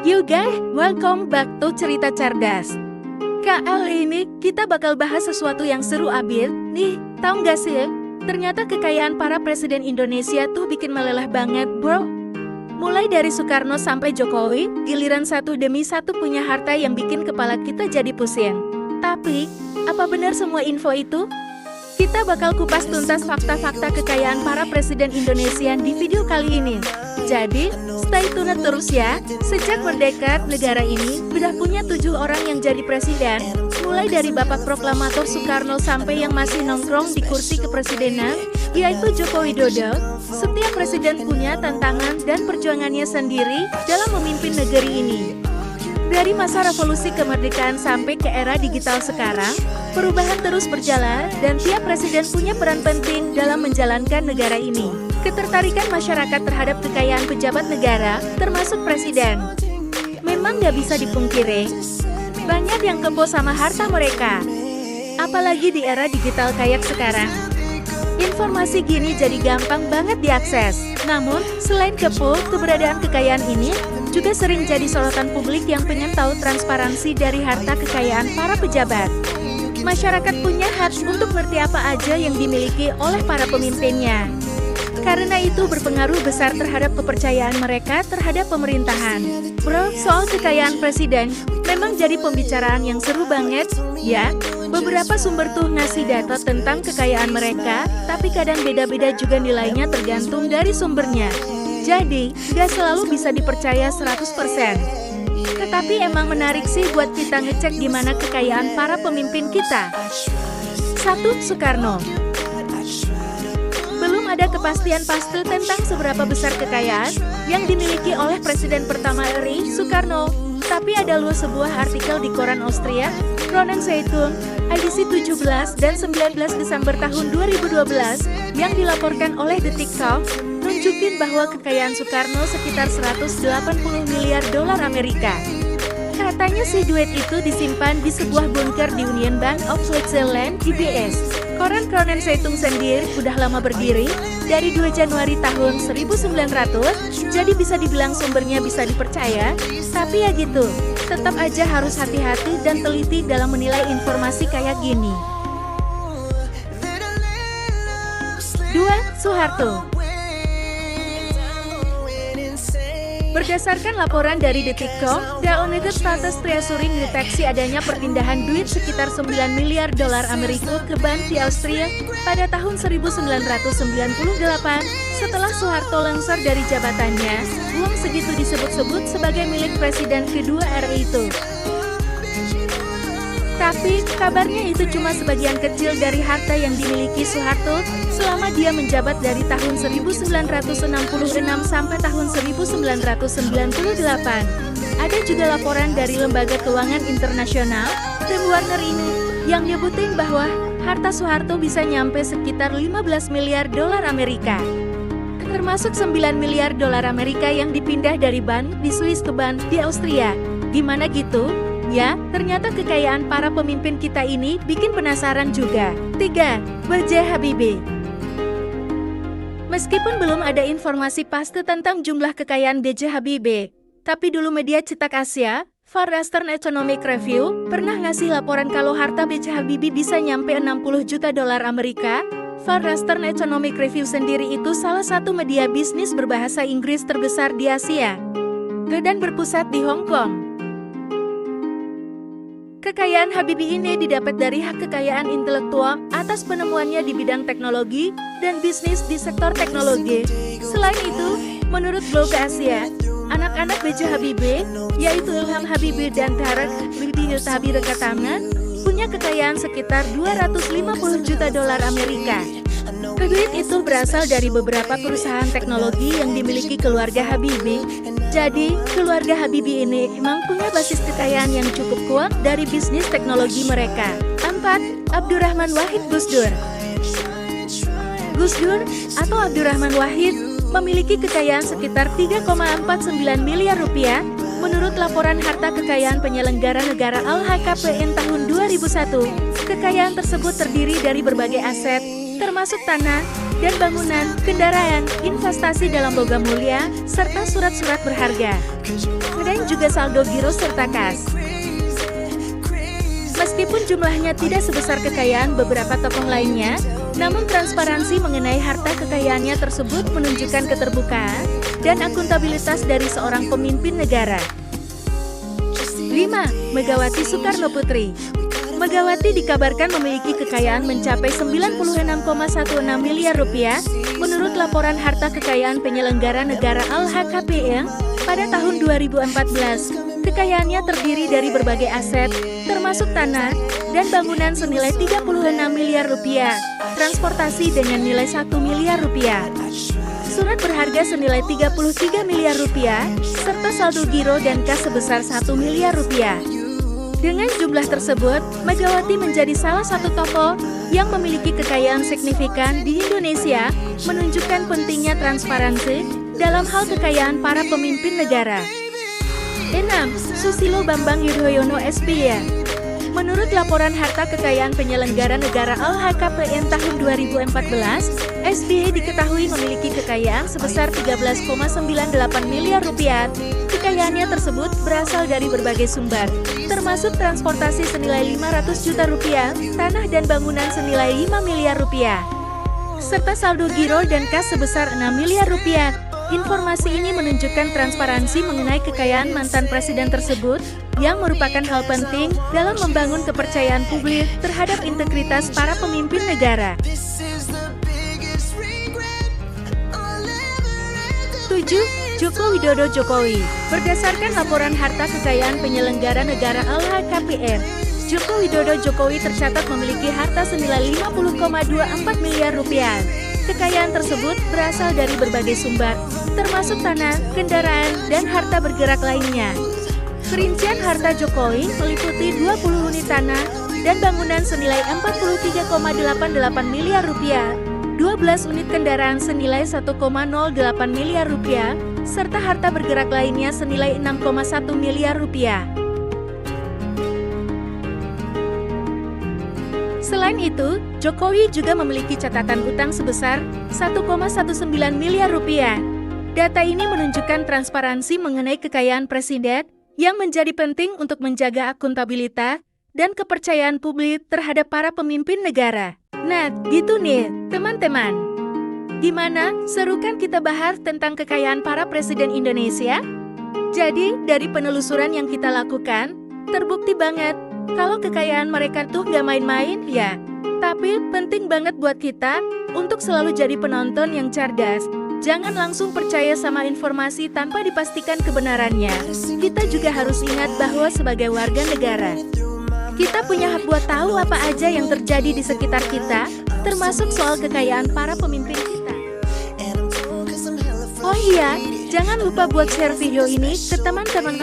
You guys, welcome back to Cerita Cerdas. Kali ini kita bakal bahas sesuatu yang seru abis. Nih, tahu nggak sih? Ternyata kekayaan para presiden Indonesia tuh bikin meleleh banget, bro. Mulai dari Soekarno sampai Jokowi, giliran satu demi satu punya harta yang bikin kepala kita jadi pusing. Tapi, apa benar semua info itu? Kita bakal kupas tuntas fakta-fakta kekayaan para presiden Indonesia di video kali ini. Jadi, stay tune terus ya. Sejak merdeka, negara ini sudah punya 7 orang yang jadi presiden. Mulai dari Bapak Proklamator Soekarno sampai yang masih nongkrong di kursi kepresidenan, yaitu Joko Widodo. Setiap presiden punya tantangan dan perjuangannya sendiri dalam memimpin negeri ini. Dari masa revolusi kemerdekaan sampai ke era digital sekarang, perubahan terus berjalan dan tiap presiden punya peran penting dalam menjalankan negara ini. Ketertarikan masyarakat terhadap kekayaan pejabat negara, termasuk presiden, memang nggak bisa dipungkiri. Banyak yang kepo sama harta mereka. Apalagi di era digital kayak sekarang. Informasi gini jadi gampang banget diakses. Namun, selain kepo, keberadaan kekayaan ini juga sering jadi sorotan publik yang pengen tahu transparansi dari harta kekayaan para pejabat. Masyarakat punya hak untuk ngerti apa aja yang dimiliki oleh para pemimpinnya. Karena itu berpengaruh besar terhadap kepercayaan mereka terhadap pemerintahan. Bro, soal kekayaan presiden memang jadi pembicaraan yang seru banget, ya. Beberapa sumber tuh ngasih data tentang kekayaan mereka, tapi kadang beda-beda juga nilainya tergantung dari sumbernya. Jadi, gak selalu bisa dipercaya 100%. Tetapi emang menarik sih buat kita ngecek di mana kekayaan para pemimpin kita. 1. Soekarno. Belum ada kepastian pasti tentang seberapa besar kekayaan yang dimiliki oleh Presiden pertama RI, Soekarno. Tapi ada luas sebuah artikel di koran Austria, Kronen Zeitung, edisi 17 dan 19 Desember tahun 2012, yang dilaporkan oleh Detiktalk, nunjukin bahwa kekayaan Soekarno sekitar 180 miliar dolar Amerika. Katanya sih duit itu disimpan di sebuah bunker di Union Bank of Switzerland, UBS. Koran Kronen Zeitung sendiri udah lama berdiri, dari 2 Januari tahun 1900, jadi bisa dibilang sumbernya bisa dipercaya, tapi ya gitu, tetap aja harus hati-hati dan teliti dalam menilai informasi kayak gini. 2. Soeharto. Berdasarkan laporan dari Detikcom, The United States Treasury mendeteksi adanya perpindahan duit sekitar 9 miliar dolar Amerika ke bank di Austria pada tahun 1998. Setelah Soeharto lengser dari jabatannya, uang segitu disebut-sebut sebagai milik presiden kedua RI itu. Tapi, kabarnya itu cuma sebagian kecil dari harta yang dimiliki Soeharto selama dia menjabat dari tahun 1966 sampai tahun 1998. Ada juga laporan dari Lembaga Keuangan Internasional, The Warner ini, yang nyebutin bahwa harta Soeharto bisa nyampe sekitar 15 miliar dolar Amerika. Termasuk 9 miliar dolar Amerika yang dipindah dari bank di Swiss ke bank di Austria. Gimana gitu? Ya, ternyata kekayaan para pemimpin kita ini bikin penasaran juga. 3. B.J. Habibie. Meskipun belum ada informasi pasti tentang jumlah kekayaan B.J. Habibie, tapi dulu media cetak Asia, Far Eastern Economic Review, pernah ngasih laporan kalau harta B.J. Habibie bisa nyampe 60 juta dolar Amerika. Far Eastern Economic Review sendiri itu salah satu media bisnis berbahasa Inggris terbesar di Asia, dan berpusat di Hong Kong. Kekayaan Habibie ini didapat dari hak kekayaan intelektual atas penemuannya di bidang teknologi dan bisnis di sektor teknologi. Selain itu, menurut Globe Asia, anak-anak B.J. Habibie, yaitu Ilham Habibie dan Tarek Habibie Rekatangan, punya kekayaan sekitar 250 juta dolar Amerika. Duit itu berasal dari beberapa perusahaan teknologi yang dimiliki keluarga Habibie. Jadi, keluarga Habibie ini memang punya basis kekayaan yang cukup kuat dari bisnis teknologi mereka. 4. Abdurrahman Wahid Gus Dur. Gus Dur atau Abdurrahman Wahid memiliki kekayaan sekitar 3,49 miliar rupiah menurut laporan harta kekayaan penyelenggara negara LHKPN tahun 2001. Kekayaan tersebut terdiri dari berbagai aset, termasuk tanah dan bangunan, kendaraan, investasi dalam logam mulia, serta surat-surat berharga. Dan juga saldo giro serta kas. Meskipun jumlahnya tidak sebesar kekayaan beberapa tokoh lainnya, namun transparansi mengenai harta kekayaannya tersebut menunjukkan keterbukaan dan akuntabilitas dari seorang pemimpin negara. 5. Megawati Soekarno Putri. Megawati dikabarkan memiliki kekayaan mencapai 96,16 miliar rupiah menurut laporan harta kekayaan penyelenggara negara LHKPN pada tahun 2014. Kekayaannya terdiri dari berbagai aset, termasuk tanah dan bangunan senilai 36 miliar rupiah, transportasi dengan nilai 1 miliar rupiah, surat berharga senilai 33 miliar rupiah, serta saldo giro dan kas sebesar 1 miliar rupiah. Dengan jumlah tersebut, Megawati menjadi salah satu tokoh yang memiliki kekayaan signifikan di Indonesia, menunjukkan pentingnya transparansi dalam hal kekayaan para pemimpin negara. 6. Susilo Bambang Yudhoyono SPY. Menurut laporan harta kekayaan penyelenggara negara LHKPN tahun 2014, SBY diketahui memiliki kekayaan sebesar 13,98 miliar rupiah. Kekayaannya tersebut berasal dari berbagai sumber, termasuk transportasi senilai 500 juta rupiah, tanah dan bangunan senilai 5 miliar rupiah, serta saldo giro dan kas sebesar 6 miliar rupiah. Informasi ini menunjukkan transparansi mengenai kekayaan mantan presiden tersebut, yang merupakan hal penting dalam membangun kepercayaan publik terhadap integritas para pemimpin negara. 7. Joko Widodo Jokowi. Berdasarkan laporan harta kekayaan penyelenggara negara LHKPN, Joko Widodo Jokowi tercatat memiliki harta senilai 50,24 miliar rupiah. Kekayaan tersebut berasal dari berbagai sumber, termasuk tanah, kendaraan, dan harta bergerak lainnya. Perincian harta Jokowi meliputi 20 unit tanah dan bangunan senilai 43,88 miliar rupiah, 12 unit kendaraan senilai 1,08 miliar rupiah, serta harta bergerak lainnya senilai 6,1 miliar rupiah. Selain itu, Jokowi juga memiliki catatan utang sebesar 1,19 miliar rupiah. Data ini menunjukkan transparansi mengenai kekayaan presiden yang menjadi penting untuk menjaga akuntabilitas dan kepercayaan publik terhadap para pemimpin negara. Nah, gitu nih, teman-teman. Gimana? Seru kan kita bahas tentang kekayaan para presiden Indonesia? Jadi, dari penelusuran yang kita lakukan, terbukti banget kalau kekayaan mereka tuh gak main-main ya. Tapi penting banget buat kita untuk selalu jadi penonton yang cerdas. Jangan langsung percaya sama informasi tanpa dipastikan kebenarannya. Kita juga harus ingat bahwa sebagai warga negara, kita punya hak buat tahu apa aja yang terjadi di sekitar kita, termasuk soal kekayaan para pemimpin kita. Oh iya, jangan lupa buat share video ini ke teman-teman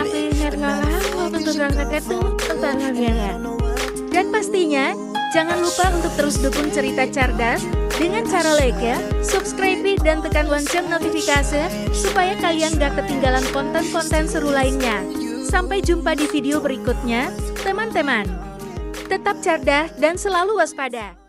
dan pastinya, jangan lupa untuk terus dukung Cerita Cerdas dengan cara like ya, subscribe dan tekan lonceng notifikasi supaya kalian gak ketinggalan konten-konten seru lainnya. Sampai jumpa di video berikutnya, teman-teman. Tetap cerdas dan selalu waspada.